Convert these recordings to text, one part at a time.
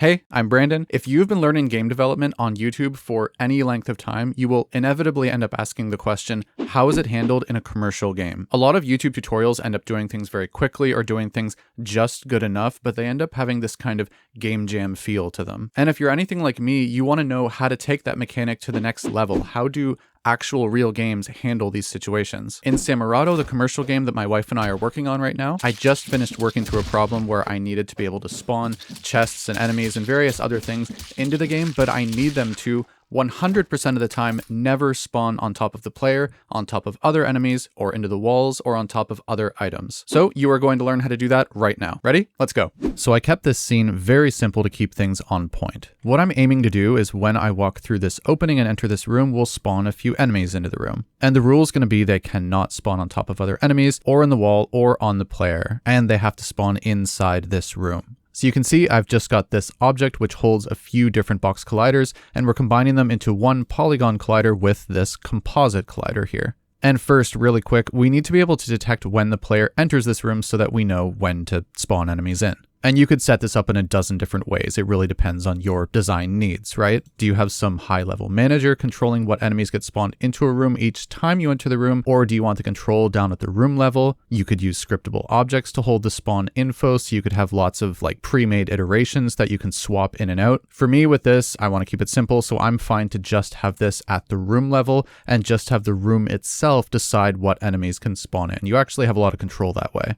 Hey, I'm Brandon. If you've been learning game development on YouTube for any length of time, you will inevitably end up asking the question, how is it handled in a commercial game? A lot of YouTube tutorials end up doing things very quickly or doing things just good enough, but they end up having this kind of game jam feel to them. And if you're anything like me, you want to know how to take that mechanic to the next level. How do actual real games handle these situations? In Samurado, the commercial game that my wife and I are working on right now, I just finished working through a problem where I needed to be able to spawn chests and enemies and various other things into the game, but I need them to 100% of the time never spawn on top of the player, on top of other enemies, or into the walls, or on top of other items. So you are going to learn how to do that right now. Ready? Let's go. So I kept this scene very simple to keep things on point. What I'm aiming to do is when I walk through this opening and enter this room, we'll spawn a few enemies into the room. And the rule is going to be they cannot spawn on top of other enemies, or in the wall, or on the player. And they have to spawn inside this room. So you can see I've just got this object which holds a few different box colliders, and we're combining them into one polygon collider with this composite collider here. And first, really quick, we need to be able to detect when the player enters this room so that we know when to spawn enemies in. And you could set this up in a dozen different ways. It really depends on your design needs, right? Do you have some high-level manager controlling what enemies get spawned into a room each time you enter the room? Or do you want the control down at the room level? You could use scriptable objects to hold the spawn info, so you could have lots of like pre-made iterations that you can swap in and out. For me with this, I want to keep it simple, so I'm fine to just have this at the room level and just have the room itself decide what enemies can spawn in. You actually have a lot of control that way.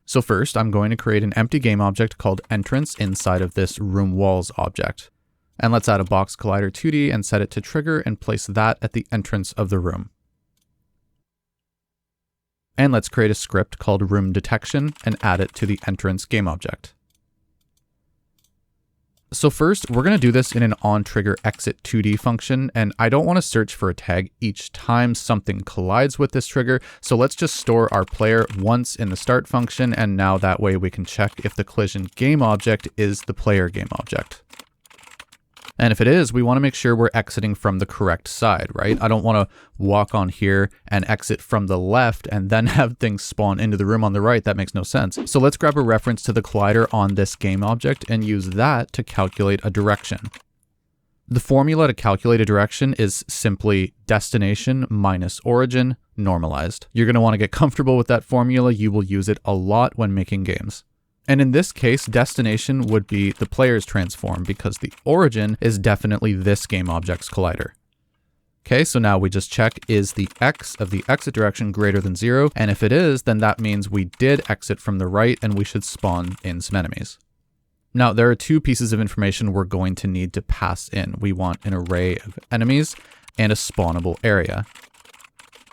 So first, I'm going to create an empty game object called entrance inside of this room walls object. And let's add a box collider 2D and set it to trigger and place that at the entrance of the room. And let's create a script called room detection and add it to the entrance game object. So first, we're going to do this in an onTriggerExit2D function, and I don't want to search for a tag each time something collides with this trigger, so let's just store our player once in the start function, and now that way we can check if the collision game object is the player game object. And if it is, we want to make sure we're exiting from the correct side, right? I don't want to walk on here and exit from the left and then have things spawn into the room on the right. That makes no sense. So let's grab a reference to the collider on this game object and use that to calculate a direction. The formula to calculate a direction is simply destination minus origin normalized. You're going to want to get comfortable with that formula. You will use it a lot when making games. And in this case, destination would be the player's transform because the origin is definitely this game object's collider. Okay, so now we just check, is the X of the exit direction greater than 0? And if it is, then that means we did exit from the right and we should spawn in some enemies. Now, there are two pieces of information we're going to need to pass in. We want an array of enemies and a spawnable area.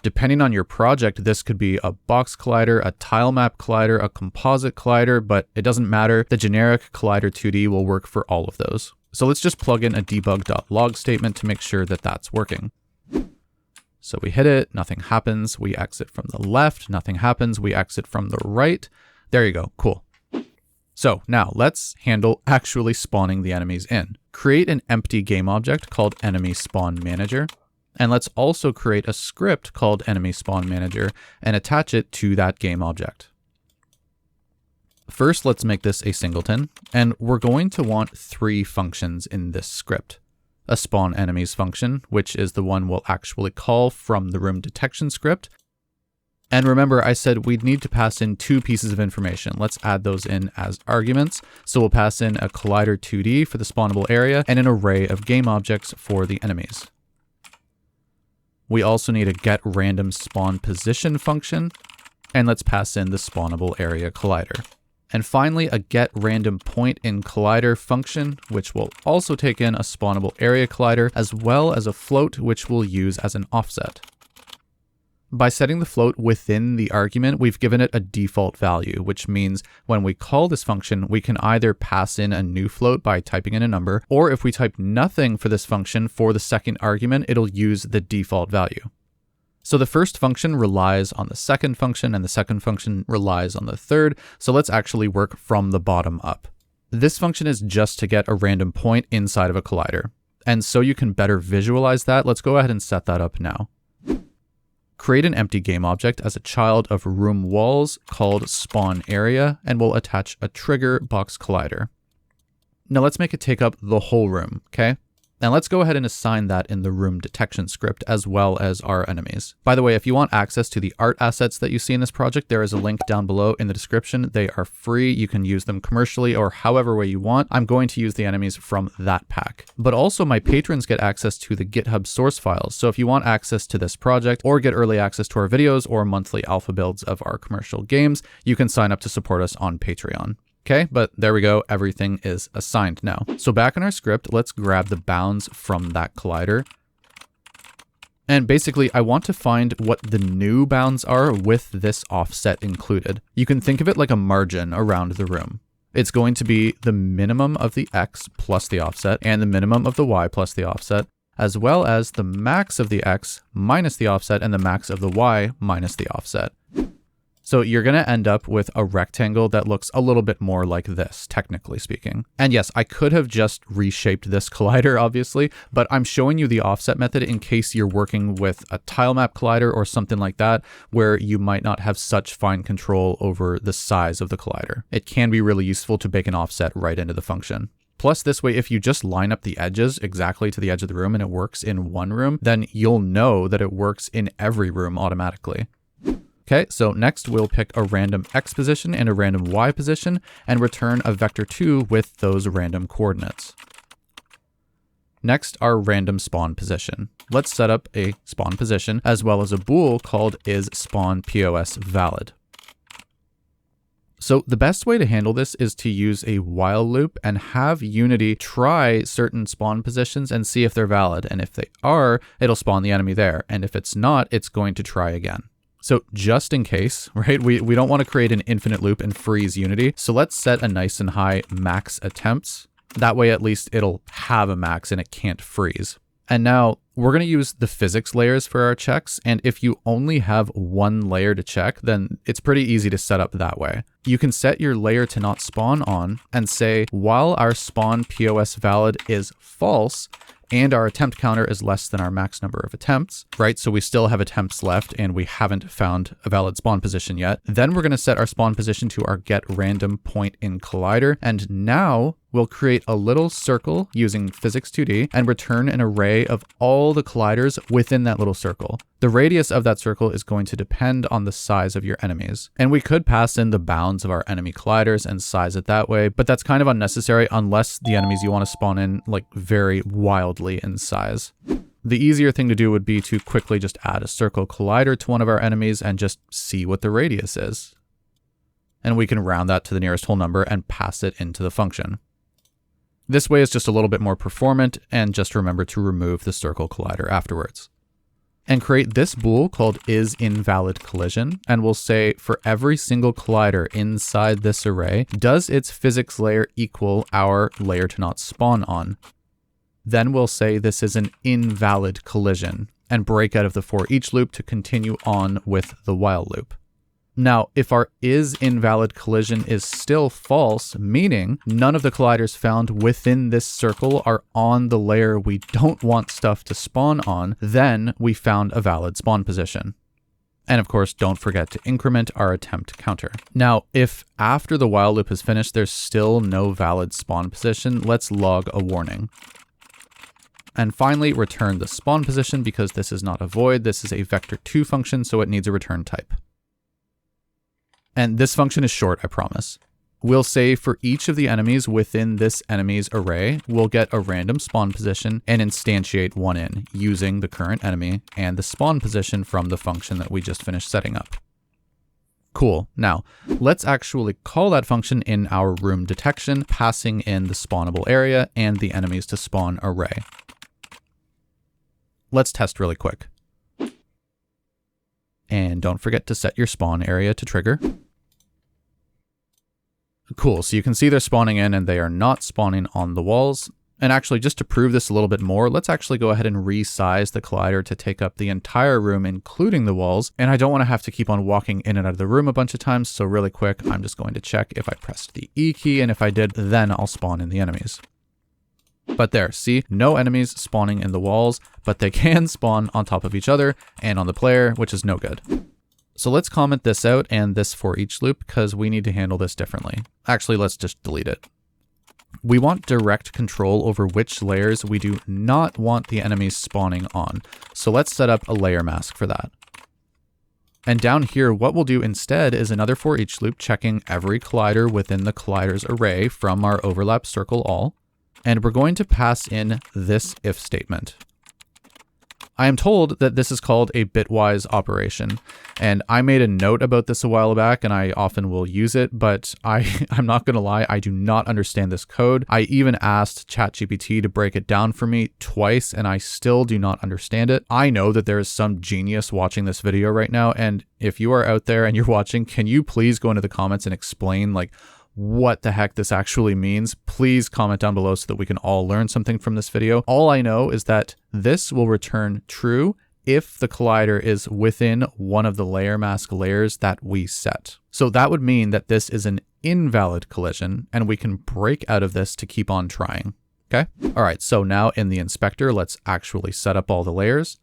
Depending on your project, this could be a box collider, a tile map collider, a composite collider, but it doesn't matter. The generic collider 2D will work for all of those. So let's just plug in a debug.log statement to make sure that that's working. So we hit it, nothing happens. We exit from the left, nothing happens. We exit from the right. There you go, cool. So now let's handle actually spawning the enemies in. Create an empty game object called enemy spawn manager. And let's also create a script called enemy spawn manager and attach it to that game object. First, let's make this a singleton, and we're going to want 3 functions in this script. A spawn enemies function, which is the one we'll actually call from the room detection script. And remember, I said we'd need to pass in 2 pieces of information. Let's add those in as arguments. So we'll pass in a collider 2D for the spawnable area and an array of game objects for the enemies. We also need a getRandomSpawnPosition function, and let's pass in the spawnable area collider. And finally, a getRandomPointInCollider function, which will also take in a spawnable area collider, as well as a float, which we'll use as an offset. By setting the float within the argument, we've given it a default value, which means when we call this function, we can either pass in a new float by typing in a number, or if we type nothing for this function for the second argument, it'll use the default value. So the first function relies on the second function, and the second function relies on the third, so let's actually work from the bottom up. This function is just to get a random point inside of a collider. And so you can better visualize that, let's go ahead and set that up now. Create an empty game object as a child of room walls called spawn area, and we'll attach a trigger box collider. Now let's make it take up the whole room, okay? And let's go ahead and assign that in the room detection script as well as our enemies. By the way, if you want access to the art assets that you see in this project, there is a link down below in the description. They are free. You can use them commercially or however way you want. I'm going to use the enemies from that pack. But also my patrons get access to the GitHub source files. So if you want access to this project or get early access to our videos or monthly alpha builds of our commercial games, you can sign up to support us on Patreon. Okay, but there we go. Everything is assigned now. So back in our script, let's grab the bounds from that collider. And basically, I want to find what the new bounds are with this offset included. You can think of it like a margin around the room. It's going to be the minimum of the X plus the offset and the minimum of the Y plus the offset, as well as the max of the X minus the offset and the max of the Y minus the offset. So you're going to end up with a rectangle that looks a little bit more like this, technically speaking. And yes, I could have just reshaped this collider, obviously, but I'm showing you the offset method in case you're working with a tile map collider or something like that, where you might not have such fine control over the size of the collider. It can be really useful to bake an offset right into the function. Plus this way, if you just line up the edges exactly to the edge of the room and it works in one room, then you'll know that it works in every room automatically. Okay, so next we'll pick a random X position and a random Y position and return a vector 2 with those random coordinates. Next, our random spawn position. Let's set up a spawn position as well as a bool called isSpawnPOSValid. So the best way to handle this is to use a while loop and have Unity try certain spawn positions and see if they're valid. And if they are, it'll spawn the enemy there. And if it's not, it's going to try again. So just in case, right, we don't want to create an infinite loop and freeze Unity. So let's set a nice and high max attempts. That way, at least it'll have a max and it can't freeze. And now we're going to use the physics layers for our checks. And if you only have one layer to check, then it's pretty easy to set up that way. You can set your layer to not spawn on and say, while our spawn POS valid is false, and our attempt counter is less than our max number of attempts, right? So we still have attempts left and we haven't found a valid spawn position yet. Then we're going to set our spawn position to our get random point in collider. And now we'll create a little circle using physics 2D and return an array of all the colliders within that little circle. The radius of that circle is going to depend on the size of your enemies. And we could pass in the bounds of our enemy colliders and size it that way, but that's kind of unnecessary unless the enemies you want to spawn in like vary wildly in size. The easier thing to do would be to quickly just add a circle collider to one of our enemies and just see what the radius is. And we can round that to the nearest whole number and pass it into the function. This way is just a little bit more performant, and just remember to remove the circle collider afterwards. And create this bool called isInvalidCollision, and we'll say for every single collider inside this array, does its physics layer equal our layer to not spawn on? Then we'll say this is an invalid collision, and break out of the for each loop to continue on with the while loop. Now, if our isInvalidCollision is still false, meaning none of the colliders found within this circle are on the layer we don't want stuff to spawn on, then we found a valid spawn position. And of course, don't forget to increment our attempt counter. Now, if after the while loop is finished, there's still no valid spawn position, let's log a warning. And finally, return the spawn position because this is not a void. This is a vector2 function, so it needs a return type. And this function is short, I promise. We'll say for each of the enemies within this enemy's array, we'll get a random spawn position and instantiate one in using the current enemy and the spawn position from the function that we just finished setting up. Cool. Now, let's actually call that function in our room detection, passing in the spawnable area and the enemies to spawn array. Let's test really quick. And don't forget to set your spawn area to trigger. Cool, so you can see they're spawning in and they are not spawning on the walls. And actually, just to prove this a little bit more, let's actually go ahead and resize the collider to take up the entire room, including the walls. And I don't want to have to keep on walking in and out of the room a bunch of times. So really quick, I'm just going to check if I pressed the E key, and if I did, then I'll spawn in the enemies. But there, see, no enemies spawning in the walls, but they can spawn on top of each other and on the player, which is no good. So let's comment this out and this for each loop because we need to handle this differently. Actually, let's just delete it. We want direct control over which layers we do not want the enemies spawning on. So let's set up a layer mask for that. And down here, what we'll do instead is another for each loop checking every collider within the colliders array from our overlap circle all. And we're going to pass in this if statement. I am told that this is called a bitwise operation, and I made a note about this a while back and I often will use it, but I'm not going to lie, I do not understand this code. I even asked ChatGPT to break it down for me twice and I still do not understand it. I know that there is some genius watching this video right now, and if you are out there and you're watching, can you please go into the comments and explain like what the heck this actually means? Please comment down below so that we can all learn something from this video. All I know is that this will return true if the collider is within one of the layer mask layers that we set. So that would mean that this is an invalid collision and we can break out of this to keep on trying. Okay. All right. So now in the inspector, let's actually set up all the layers.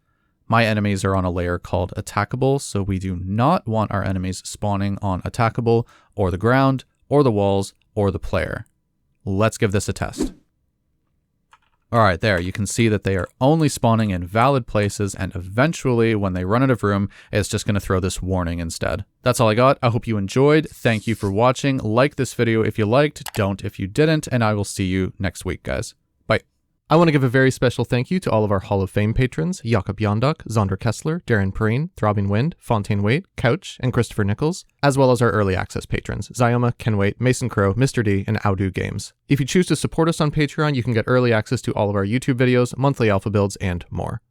My enemies are on a layer called attackable. So we do not want our enemies spawning on attackable or the ground or the walls, or the player. Let's give this a test. All right, there, you can see that they are only spawning in valid places, and eventually, when they run out of room, it's just gonna throw this warning instead. That's all I got. I hope you enjoyed. Thank you for watching. Like this video if you liked, don't if you didn't, and I will see you next week, guys. Bye. I want to give a very special thank you to all of our Hall of Fame patrons, Jakob Yondok, Zonder Kessler, Darren Perrine, Throbbing Wind, Fontaine Waite, Couch, and Christopher Nichols, as well as our early access patrons, Zyoma, Ken Waite, Mason Crow, Mr. D, and Audu Games. If you choose to support us on Patreon, you can get early access to all of our YouTube videos, monthly alpha builds, and more.